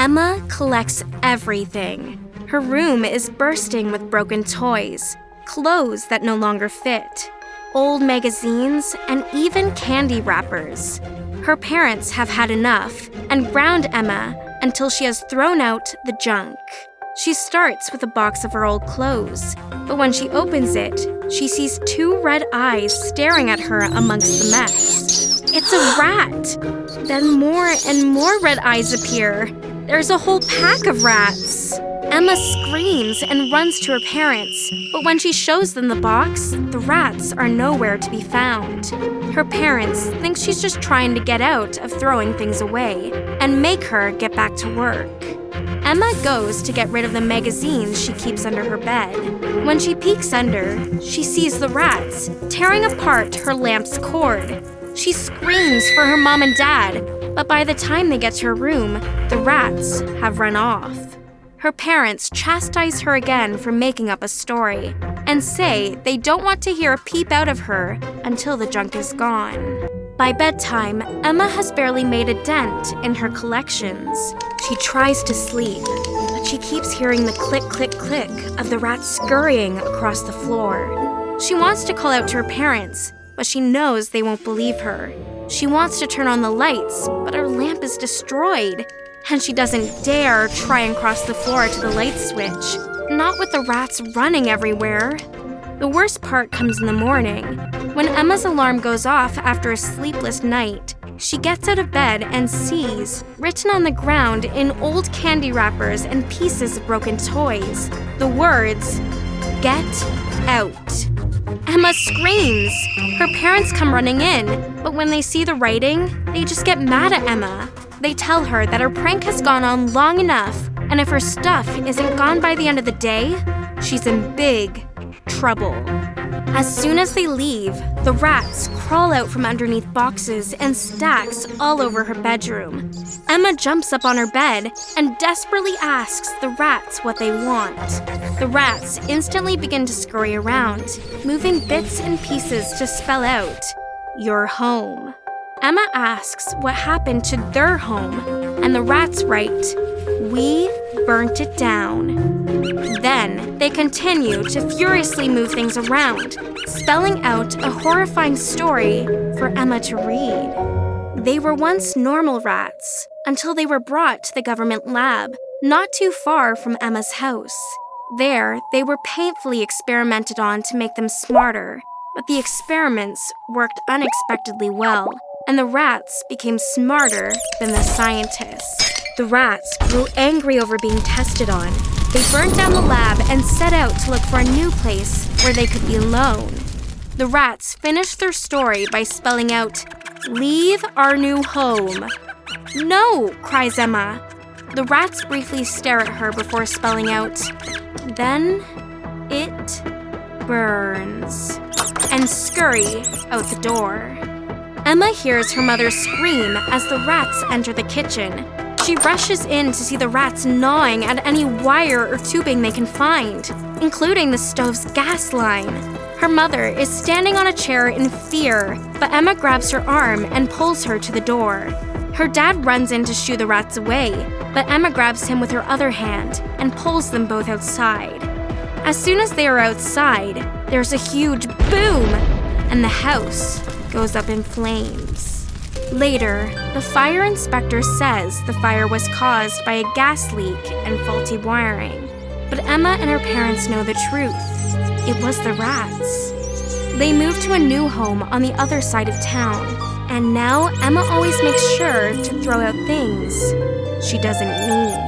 Emma collects everything. Her room is bursting with broken toys, clothes that no longer fit, old magazines, and even candy wrappers. Her parents have had enough and ground Emma until she has thrown out the junk. She starts with a box of her old clothes, but when she opens it, she sees 2 red eyes staring at her amongst the mess. It's a rat! Then more and more red eyes appear. There's a whole pack of rats. Emma screams and runs to her parents, but when she shows them the box, the rats are nowhere to be found. Her parents think she's just trying to get out of throwing things away and make her get back to work. Emma goes to get rid of the magazines she keeps under her bed. When she peeks under, she sees the rats tearing apart her lamp's cord. She screams for her mom and dad, but by the time they get to her room, the rats have run off. Her parents chastise her again for making up a story and say they don't want to hear a peep out of her until the junk is gone. By bedtime, Emma has barely made a dent in her collections. She tries to sleep, but she keeps hearing the click, click, click of the rats scurrying across the floor. She wants to call out to her parents, but she knows they won't believe her. She wants to turn on the lights, but her lamp is destroyed. And she doesn't dare try and cross the floor to the light switch, not with the rats running everywhere. The worst part comes in the morning. When Emma's alarm goes off after a sleepless night, she gets out of bed and sees, written on the ground in old candy wrappers and pieces of broken toys, the words, "Get out." Emma screams. Her parents come running in, but when they see the writing, they just get mad at Emma. They tell her that her prank has gone on long enough, and if her stuff isn't gone by the end of the day, she's in big trouble. As soon as they leave, the rats crawl out from underneath boxes and stacks all over her bedroom. Emma jumps up on her bed and desperately asks the rats what they want. The rats instantly begin to scurry around, moving bits and pieces to spell out, "Your home." Emma asks what happened to their home, and the rats write, "We burnt it down." Then they continue to furiously move things around, spelling out a horrifying story for Emma to read. They were once normal rats until they were brought to the government lab, not too far from Emma's house. There, they were painfully experimented on to make them smarter, but the experiments worked unexpectedly well, and the rats became smarter than the scientists. The rats grew angry over being tested on. They burned down the lab and set out to look for a new place where they could be alone. The rats finished their story by spelling out, "Leave our new home." "No!" cries Emma. The rats briefly stare at her before spelling out, "Then it burns," and scurry out the door. Emma hears her mother scream as the rats enter the kitchen. She rushes in to see the rats gnawing at any wire or tubing they can find, including the stove's gas line. Her mother is standing on a chair in fear, but Emma grabs her arm and pulls her to the door. Her dad runs in to shoo the rats away, but Emma grabs him with her other hand and pulls them both outside. As soon as they are outside, there's a huge boom, and the house goes up in flames. Later, the fire inspector says the fire was caused by a gas leak and faulty wiring. But Emma and her parents know the truth. It was the rats. They moved to a new home on the other side of town, and now Emma always makes sure to throw out things she doesn't need.